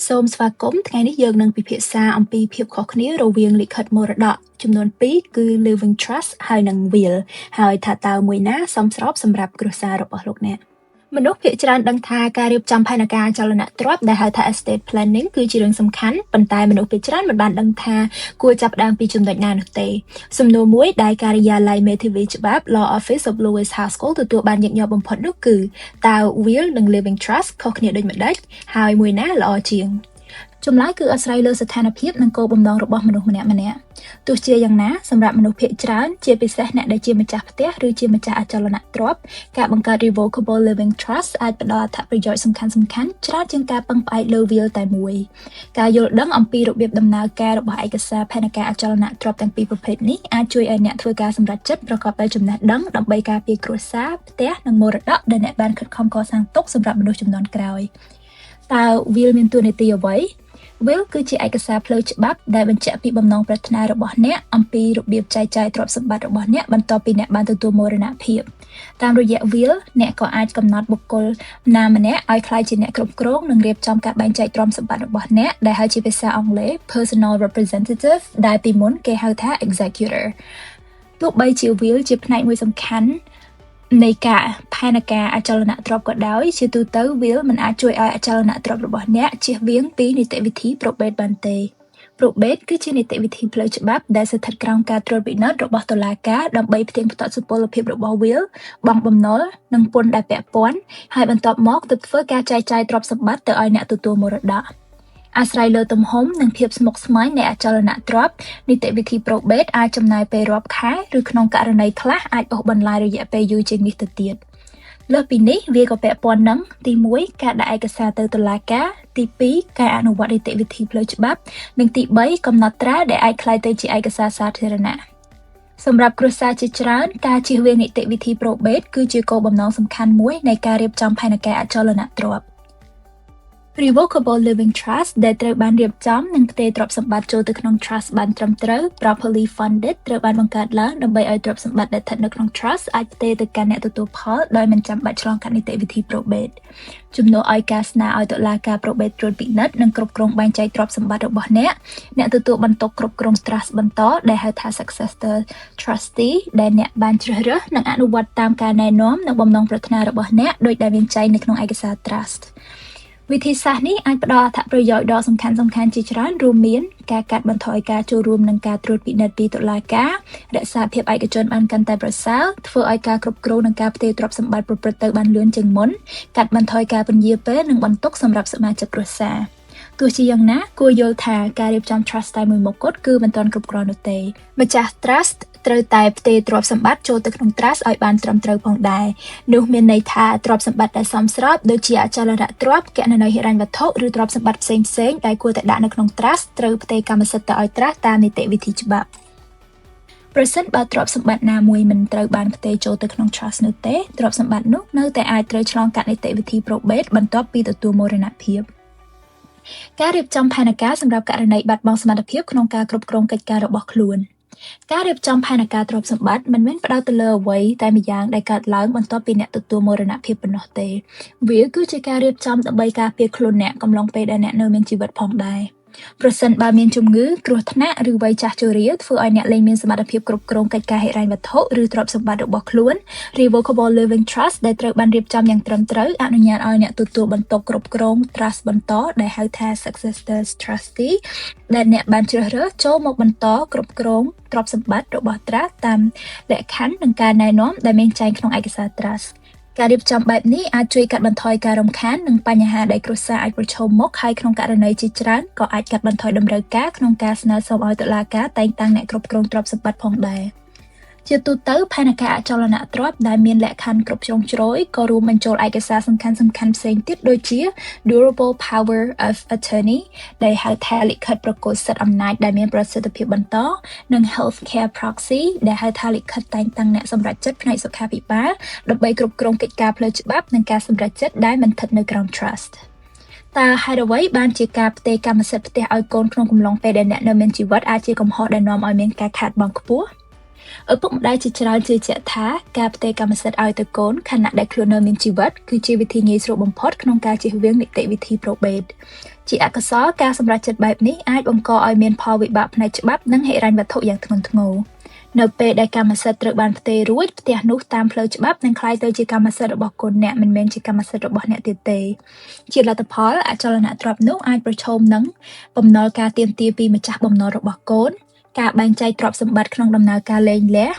សូមស្វាគមន៍ថ្ងៃនេះយើងនឹងពិភាក្សាអំពីភាពខុសគ្នារវាងលិខិតមរតកចំនួន2គឺ Living Trust ហើយនិង Will ហើយថាតើមួយណាសមស្របសម្រាប់គ្រួសាររបស់លោកអ្នកមនុស្សភាគច្រើនដឹងថាការរៀបចំផែនការអចលនទ្រព្យដែលហៅថា estate planning គឺជារឿងសំខាន់ប៉ុន្តែមនុស្សភាគច្រើនមិនបានដឹងថាគួរចាប់ផ្ដើមពីចំណុចណានោះទេសំណួរមួយដែលការិយាល័យមេធាវីច្បាប់ Law Office of Lewis Haskell ទទួលបានញឹកញាប់បំផុតនោះគឺតើ Will និង Living Trust ខុសគ្នាដូចម្ដេចហើយមួយណាល្អជាងចម្លើយគឺអាស្រ័យលើស្ថានភាពនិងគោលបំណងរបស់មនុស្សម្នាក់ៗទោះជាយ៉ាងណាសម្រាប់មនុស្សភាគច្រើនជាពិសេសអ្នកដែលជាម្ចាស់ផ្ទះឬជាម្ចាស់អចលនទ្រព្យការបង្កើត Revocable Living Trust អាចផ្ដល់អត្ថប្រយោជន៍សំខាន់ៗច្រើនជាងការពឹងផ្អែកលើ Will តែមួយការយល់ដឹងអំពីរបៀបដំណើរការរបស់ឯកសារផែនការអចលនទ្រព្យទាំងពីរប្រភេទនេះអាចជួយឲ្យអ្នកធ្វើការសម្រេចចិត្តប្រកបដោយចំណេះដឹងដើម្បីការពារគ្រួសារផ្ទះនិងមរតកដែលអ្នកបានខិតខំកសាងទុកសម្រាប់មនុស្សជំនាន់ក្រោយតើ Will មានតួនាទីអ្វីWill គឺជាឯកសារផ្លូវច្បាប់ដែលបញ្ជាក់ពីបំណងប្រាថ្នារបស់អ្នកអំពីរបៀបចែកចាយទ្រព្យសម្បត្តិរបស់អ្នកបន្ទាប់ពីអ្នកបានទទួលមរណភាពតាមរយៈ Will អ្នកក៏អាចកំណត់បុគ្គលណាម្នាក់ឲ្យក្លាយជាអ្នកគ្រប់គ្រងនិងរៀបចំការបែងចែកទ្រព្យសម្បត្តិរបស់អ្នកដែលហៅជាភាសាអង់គ្លេស personal representative ដែលពីមុនគេហៅថា executor ទោះបីជា Will ជាផ្នែកមួយសំខាន់នៃការផែនការអចលនទ្រព្យក៏ដោយជាទូទៅ Will មិនអាចជួយឲ្យអចលនទ្រព្យរបស់អ្នកជៀសវាងពីនីតិវិធី probate បានទេ probate គឺជានីតិវិធីផ្លូវច្បាប់ដែលស្ថិតក្រោមការត្រួតពិនិត្យរបស់តុលាការដើម្បីផ្ទៀងផ្ទាត់សុពលភាពរបស់ Will បង់បំណុលនិងពន្ធដែលពាក់ព័ន្ធហើយបន្ទាប់មកទើបធ្វើការចែកចាយទ្រព្យសម្បត្តិទៅឲ្យអ្នកទទួលមរតកអាស្រ័យលើទំហំនិងភាពស្មុគស្មាញនៃអចលនទ្រព្យនីតិវិធី probate អាចចំណាយពេលរាប់ខែឬក្នុងករណីខ្លះអាចអូសបន្លាយរយៈពេលយូរជាងនេះទៅទៀតលើសពីនេះវាក៏ពាក់ព័ន្ធនឹងទី1ការដាក់ឯកសារទៅតុលាការទី2ការអនុវត្តនីតិវិធីផ្លូវច្បាប់និងទី3កំណត់ត្រាដែលអាចក្លាយទៅជាឯកសារសាធារណៈសម្រាប់គ្រួសារជាច្រើនការជៀសវាងនីតិវិធី probate គឺជាគោលបំណងសំខាន់មួយនៃការរៀបចំផែនការអចលនទ្រព្យRevocable Living Trust ដែលត្រូវបានរៀបចំនិងផ្ទេរទ្រព្យសម្បត្តិចូលទៅក្នុង Trust បានត្រឹមត្រូវ properly funded ត្រូវបានបង្កើតឡើងដើម្បីឲ្យទ្រព្យសម្បត្តិដែលស្ថិតនៅក្នុង Trust អាចផ្ទេរទៅកាន់អ្នកទទួលផលដោយមិនចាំបាច់ឆ្លងកាត់នីតិវិធី probate ជំនួសឲ្យការស្នើឲ្យតុលាការ probate ត្រួតពិនិត្យនិងគ្រប់គ្រងបែងចែកទ្រព្យសម្បត្តិរបស់អ្នកទទួលបន្ទុកគ្រប់គ្រង Trust បន្តដែលហៅថា Successor Trustee ដែលអ្នកបានជ្រើសរើសនិងអនុវត្តតាមការណែនាំនិងបំណងប្រាថ្នារបស់អ្នកដោយដែលមានចែងនៅក្នុងឯកសារ Trustវិធីសាស្ត្រនេះអាចផ្ដល់អត្ថប្រយោជន៍ដ៏សំខាន់ជាច្រើនរួមមានការកាត់បន្ថយការចូលរួមនឹងការត្រួតពិនិត្យពីតុលាការរក្សាភាពឯកជនបានកាន់តែប្រសើរធ្វើឲ្យការគ្រប់គ្រងនិងការផ្ទេរទ្រព្យសម្បត្តិប្រព្រឹត្តទៅបានលឿនជាងមុនកាត់បន្ថយការពន្យាពេលនិងបន្ទុកសម្រាប់សមាជិកគ្រួសារទោះជាយ៉ាងណាគួរយល់ថាការរៀបចំ Trust តែមួយមុខគត់គឺមិនទាន់គ្រប់គ្រាន់នោះទេម្ចាស់ Trust ត្រូវតែផ្ទេរទ្រព្យសម្បត្តិចូលទៅក្នុង Trust ឲ្យបានត្រឹមត្រូវផងដែរនោះមានន័យថាទ្រព្យសម្បត្តិដែលសមស្របដូចជាអចលនទ្រព្យគណនេយ្យហិរញ្ញវត្ថុឬទ្រព្យសម្បត្តិផ្សេងៗដែលគួរតែដាក់នៅក្នុង Trust ត្រូវផ្ទេរកម្មសិទ្ធិទៅឲ្យ Trust តាមនីតិវិធីច្បាប់ប្រសិនបើទ្រព្យសម្បត្តិណាមួយមិនត្រូវបានផ្ទេរចូលទៅក្នុង Trust នោះទេទ្រព្យសម្បត្តិនោះនៅតែអាចត្រូវឆ្លងកាត់នីតិវិធី probate បន្ទាប់ពីទទួលមរណភាពការរៀបចំផែនការសម្រាប់ករណីបាត់បង់សមត្ថភាពក្នុងការគ្រប់គ្រងកិច្ចការរបស់ខ្លួនការរៀបចំផែនការទ្រព្យសម្បត្តិមិនមែនផ្ដោតទៅលើអ្វីតែម្យ៉ាងដែលកើតឡើងបន្ទាប់ពីអ្នកទទួលមរណភាពប៉ុណ្ណោះទេវាគឺជាការរៀបចំដើម្បីការពារខ្លួនអ្នកកំឡុងពេលដែលអ្នកនៅមានជីវិតផងដែរប្រសិនបើមានជំងឺគ្រោះថ្នាក់ឬវ័យចាស់ជរាធ្វើឲ្យអ្នកលែងមានសមត្ថភាពគ្រប់គ្រងកិច្ចការហិរញ្ញវត្ថុឬទ្រព្យសម្បត្តិរបស់ខ្លួន Revocable Living Trust ដែលត្រូវបានរៀបចំយ៉ាងត្រឹមត្រូវអនុញ្ញាតឲ្យអ្នកទទួលបន្ទុកគ្រប់គ្រង Trust បន្តដែលហៅថា Successor Trustee ដែលអ្នកបានជ្រើសរើសចូលមកបន្តគ្រប់គ្រងទ្រព្យសម្បត្តិរបស់ Trust តាមលក្ខខណ្ឌនិងការណែនាំដែលមានចែងក្នុងឯកសារ Trustការរៀបចំបែបនេះអាចជួយកាត់បន្ថយការរំខាននិងបញ្ហាដែលគ្រួសារអាចប្រឈមមុខហើយក្នុងករណីជាច្រើនក៏អាចកាត់បន្ថយតម្រូវការក្នុងការស្នើសុំឲ្យតុលាការតែងតាំងអ្នកគ្រប់គ្រងទ្រព្យសម្បត្តិផងដែរជាទូទៅផែនការអចលនទ្រព្យដែលមានលក្ខខណ្ឌគ្រប់ជ្រុងជ្រោយក៏រួមបញ្ចូលឯកសារសំខាន់ៗផ្សេងទៀតដូចជា Durable Power of Attorney ដែលហៅថាលិខិតប្រកួតសិទ្ធិអំណាចដែលមានប្រសិទ្ធភាពបន្តនិង Healthcare Proxy ដែលហៅថាលិខិតតែងតាំងអ្នកសម្រេចចិត្តផ្នែកសុខាភិបាលដើម្បីគ្រប់គ្រងកិច្ចការផ្លូវច្បាប់និងការសម្រេចចិត្តដែលមិនស្ថិតនៅក្រោម Trustតើហេតុអ្វីបានជាការផ្ទេរកម្មសិទ្ធិផ្ទះឲ្យកូនក្នុងកំឡុងពេលដែលអ្នកនៅមានជីវិតអាចជាកំហុសដែលនាំឲ្យមានការខាតបង់ខ្ពស់ឪពុកម្ដាយជាច្រើនជឿជាក់ថាការផ្ទេរកម្មសិទ្ធិឲ្យទៅកូនខណៈដែលខ្លួននៅមានជីវិតគឺជាវិធីងាយស្រួលបំផុតក្នុងការជៀសវាងនីតិវិធី probate ជាអកុសលការសម្រេចចិត្តបែបនេះអាចបង្កឲ្យមានផលវិបាកផ្នែកច្បាប់និងហិរញ្ញវត្ថុយ៉ាងធ្ងន់ធ្ងរនៅពេលដែលកម្មសិទ្ធិត្រូវបានផ្ទេររួចផ្ទះនោះតាមផ្លូវច្បាប់នឹងក្លាយទៅជាកម្មសិទ្ធិរបស់កូនអ្នកមិនមែនជាកម្មសិទ្ធិរបស់អ្នកទៀតទេជាលទ្ធផលអចលនទ្រព្យនោះអាចប្រឈមនឹងបំណុលការទាមទារពីម្ចាស់បំណុលរបស់កូនការបែងចែកទ្រព្យសម្បត្តិក្នុងដំណើរការលែងលះ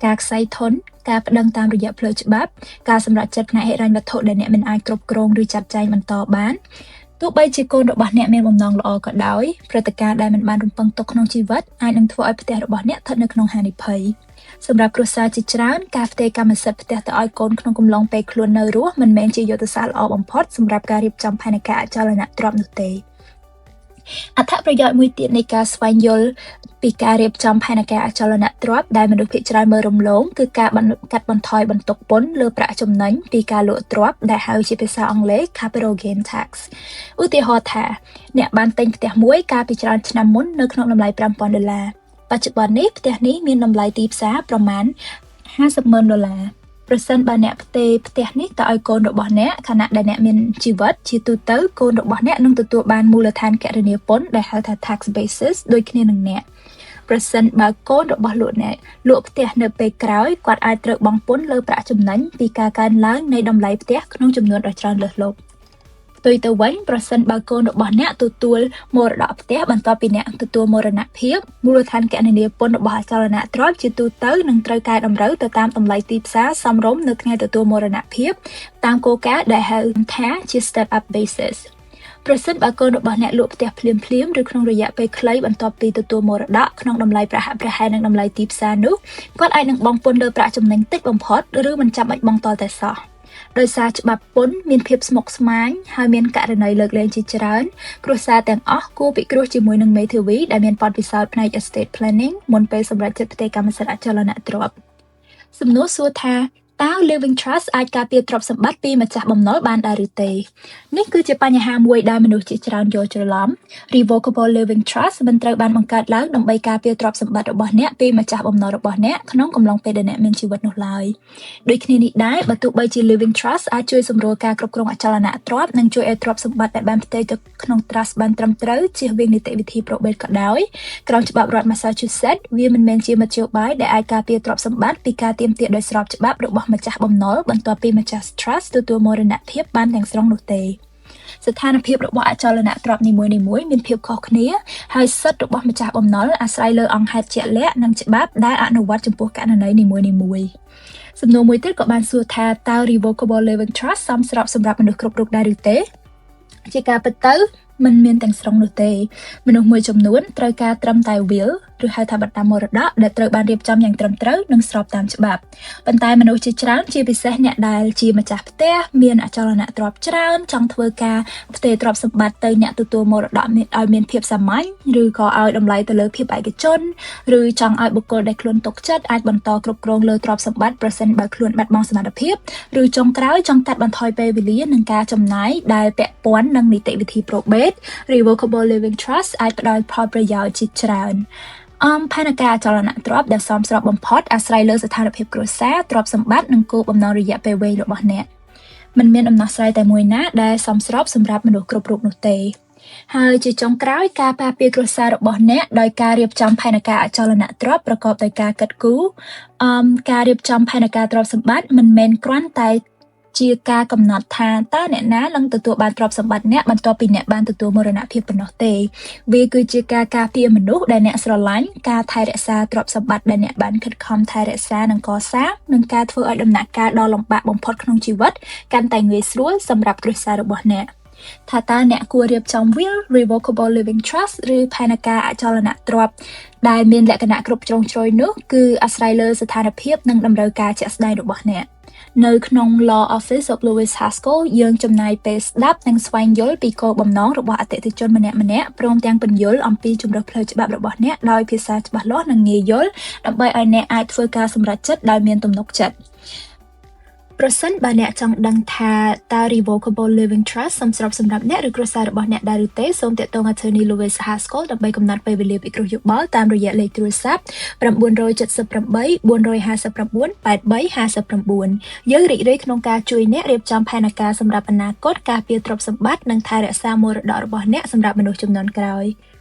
ការខ្សែធនការប្តឹងតាមរយៈផ្លូវច្បាប់ការសម្រេចចិត្តផ្នែកហិរញ្ញវត្ថុដែលអ្នកមិនអាចគ្រប់គ្រងឬចាត់ចែងបន្តបានទោះបីជាកូនរបស់អ្នកមានបំណងល្អក៏ដោយព្រឹត្តិការណ៍ដែលមិនបានរំពឹងទុកក្នុងជីវិតអាចនឹងធ្វើឲ្យផ្ទះរបស់អ្នកស្ថិតនៅក្នុងហានិភ័យសម្រាប់គ្រួសារជាច្រើនការផ្ទេរកម្មសិទ្ធិផ្ទះទៅឲ្យកូនក្នុងកំឡុងពេលខ្លួននៅរស់មិនមែនជាយុទ្ធសាស្ត្រល្អបំផុតសម្រាប់ការរៀបចំផែនការអចលនទ្រព្យនោះទេអត្ថប្រយោជន៍មួយទៀតនៃការស្វែងយល់ពីការរៀបចំផែនការអចលនទ្រព្យដែលមនុស្សភាគច្រើនមើលរំលងគឺការកាត់បន្ថយបន្ទុកពន្ធលើប្រាក់ចំណេញពីការលក់ទ្រព្យដែលហៅជាភាសាអង់គ្លេស capital gain tax ឧទាហរណ៍ថាអ្នកបានទិញផ្ទះមួយកាលពីច្រើនឆ្នាំមុននៅក្នុងតម្លៃ$5,000បច្ចុប្បន្ននេះផ្ទះនេះមានតម្លៃទីផ្សារប្រមាណ$50,000ប្រសិនបើអ្នកផ្ទេរផ្ទះនេះទៅឲ្យកូនរបស់អ្នកខណៈដែលអ្នកមានជីវិតជាទូទៅកូនរបស់អ្នកនឹងទទួលបានមូលដ្ឋានគណនាពន្ធដែលហៅថា tax basis ដូចគ្នានឹងអ្នកប្រសិនបើកូនរបស់លោកអ្នកលក់ផ្ទះនៅពេលក្រោយគាត់អាចត្រូវបង់ពន្ធលើប្រាក់ចំណេញពីការកើនឡើងនៃតម្លៃផ្ទះក្នុងចំនួនដ៏ច្រើនលើសលប់ផ្ទុយទៅវិញប្រសិនបើកូនរបស់អ្នកទទួលមរតកផ្ទះបន្ទាប់ពីអ្នកទទួលមរណភាពមូលដ្ឋានគណនាពន្ធរបស់អចលនទ្រព្យជាទូទៅនឹងត្រូវកែតម្រូវទៅតាមតម្លៃទីផ្សារសមរម្យនៅថ្ងៃទទួលមរណភាពតាមគោលការណ៍ដែលហៅថាជា step up basis ប្រសិនបើកូនរបស់អ្នកលក់ផ្ទះភ្លាមៗឬក្នុងរយៈពេលខ្លីបន្ទាប់ពីទទួលមរតកក្នុងតម្លៃប្រហាក់ប្រហែលនឹងតម្លៃទីផ្សារនោះគាត់អាចនឹងបង់ពន្ធលើប្រាក់ចំណេញតិចបំផុតឬមិនចាំបាច់បង់តតែសោះដោយសារច្បាប់ពន្ធមានភាពស្មុគស្មាញហើយមានករណីលើកលែងជាច្រើនគ្រួសារទាំងអស់គួរពិគ្រោះជាមួយនឹងមេធាវីដែលមានបទពិសោធន៍ផ្នែក estate planning មុនពេលសម្រេចចិត្តផ្ទេរកម្មសិទ្ធិអចលនទ្រព្យសំណួរសួរថាតើ Living Trust អាចការពារទ្រព្យសម្បត្តិពីម្ចាស់បំណុលបានដែរឬទេនេះគឺជាបញ្ហាមួយដែលមនុស្សជាច្រើនយល់ច្រឡំ Revocable Living Trust មិនត្រូវបានបង្កើតឡើងដើម្បីការពារទ្រព្យសម្បត្តិរបស់អ្នកពីម្ចាស់បំណុលរបស់អ្នកក្នុងកំឡុងពេលដែលអ្នកមានជីវិតនោះឡើយដូចគ្នានេះដែរបើទោះបីជា Living Trust អាចជួយសម្រួលការគ្រប់គ្រងអចលនទ្រព្យនិងជួយឲ្យទ្រព្យសម្បត្តិដែលបានផ្ទេរទៅក្នុង Trust បានត្រឹមត្រូវជៀសវាងនីតិវិធី probate ក៏ដោយក្រោមច្បាប់រដ្ឋ Massachusetts វាមិនមែនជាមធ្យោបាយដែលអាចការពារទ្រព្យសម្បត្តិពីការទាមទារដោយស្របច្បាប់របស់ម្ចាស់បំណុលបន្ទាប់ពីម្ចាស់ trust ទទួលមរណភាពបានទាំងស្រុងនោះទេស្ថានភាពរបស់អចលនទ្រព្យនីមួយៗមានភាពខុសគ្នាហើយសិទ្ធិរបស់ម្ចាស់បំណុលអាស្រ័យលើអង្គហេតុជាក់លាក់និងច្បាប់ដែលអនុវត្តចំពោះករណីនីមួយៗសំណួរមួយទៀតក៏បានសួរថាតើ Revocable Living Trust សមស្របសម្រាប់មនុស្សគ្រប់រូបដែរឬទេជាការពិតទៅមិនមានទាំងស្រុងនោះទេមនុស្សមួយចំនួនត្រូវការត្រឹមតែ will ឬហៅថាបណ្ដាមរតកដែលត្រូវបានរៀបចំយ៉ាងត្រឹមត្រូវនិងស្របតាមច្បាប់ប៉ុន្តែមនុស្សជាច្រើនជាពិសេសអ្នកដែលជាម្ចាស់ផ្ទះមានអចលនទ្រព្យច្រើនចង់ធ្វើការផ្ទេរទ្រព្យសម្បត្តិទៅអ្នកទទួលមរតកឲ្យមានភាពសាមញ្ញឬក៏ឲ្យតម្លៃទៅលើភាពឯកជនឬចង់ឲ្យបុគ្គលដែលខ្លួនទុកចិត្តអាចបន្តគ្រប់គ្រងលើទ្រព្យសម្បត្តិប្រសិនបើខ្លួនបាត់បង់សមត្ថភាពឬចុងក្រោយចង់កាត់បន្ថយពេលវេលានិងការចំណាយដែលពាក់ព័ន្ធនឹងនីតិវិធី probate Revocable Living Trust អាចផ្ដល់ផលប្រយោជន៍ជាច្រើនផែនការអចលនទ្រព្យដែលសមស្របបំផុតអាស្រ័យលើស្ថានភាពគ្រួសារទ្រព្យសម្បត្តិនិងគោលបំណងរយៈពេលវែងរបស់អ្នកមិនមានដំណោះស្រាយតែមួយណាដែលសមស្របសម្រាប់មនុស្សគ្រប់រូបនោះទេហើយជាចុងក្រោយការការពារគ្រួសាររបស់អ្នកដោយការរៀបចំផែនការអចលនទ្រព្យប្រកបដោយការគិតគូរការរៀបចំផែនការទ្រព្យសម្បត្តិមិនមែនគ្រាន់តែជាការកំណត់ថាតើអ្នកណានឹងទទួលបានទ្រព្យសម្បត្តិអ្នកបន្ទាប់ពីអ្នកបានទទួលមរណភាពប៉ុណ្ណោះទេវាគឺជាការការពារមនុស្សដែលអ្នកស្រឡាញ់ការថែរក្សាទ្រព្យសម្បត្តិដែលអ្នកបានខិតខំថែរក្សានិងកសាងនិងការធ្វើឲ្យដំណាក់កាលដ៏លំបាកបំផុតក្នុងជីវិតកាន់តែងាយស្រួលសម្រាប់គ្រួសាររបស់អ្នកថាតើអ្នកគួររៀបចំ will Revocable Living Trust ឬផែនការអចលនទ្រព្យដែលមានលក្ខណៈគ្រប់ជ្រុងជ្រោយនោះគឺអាស្រ័យលើស្ថានភាពនិងតម្រូវការជាក់ស្ដែងរបស់អ្នកនៅក្នុង Law Office of Lewis Haskell យើងចំណាយពេលស្ដាប់និងស្វែងយល់ពីគោលបំណងរបស់អតិថិជនម្នាក់ៗព្រមទាំងពន្យល់អំពីជម្រើសផ្លូវច្បាប់របស់អ្នកដោយភាសាច្បាស់លាស់និងងាយយល់ដើម្បីឲ្យអ្នកអាចធ្វើការសម្រេចចិត្តដោយមានទំនុកចិត្ត ប្រសិនបើអ្នកចង់ដឹងថាតើ Revocable Living Trust សមស្របសម្រាប់អ្នកឬគ្រួសាររបស់អ្នកដែរឬទេ សូមទាក់ទង Attorney Louis Haskell ដើម្បីកំណត់ពេលវេលាពិគ្រោះយោបល់តាមរយៈលេខទូរស័ព្ទ 978 459 8359 យើងរីករាយក្នុងការជួយអ្នករៀបចំផែនការសម្រាប់អនាគត ការពារទ្រព្យសម្បត្តិ និងថែរក្សាមរតករបស់អ្នកសម្រាប់មនុស្សជំនាន់ក្រោយ។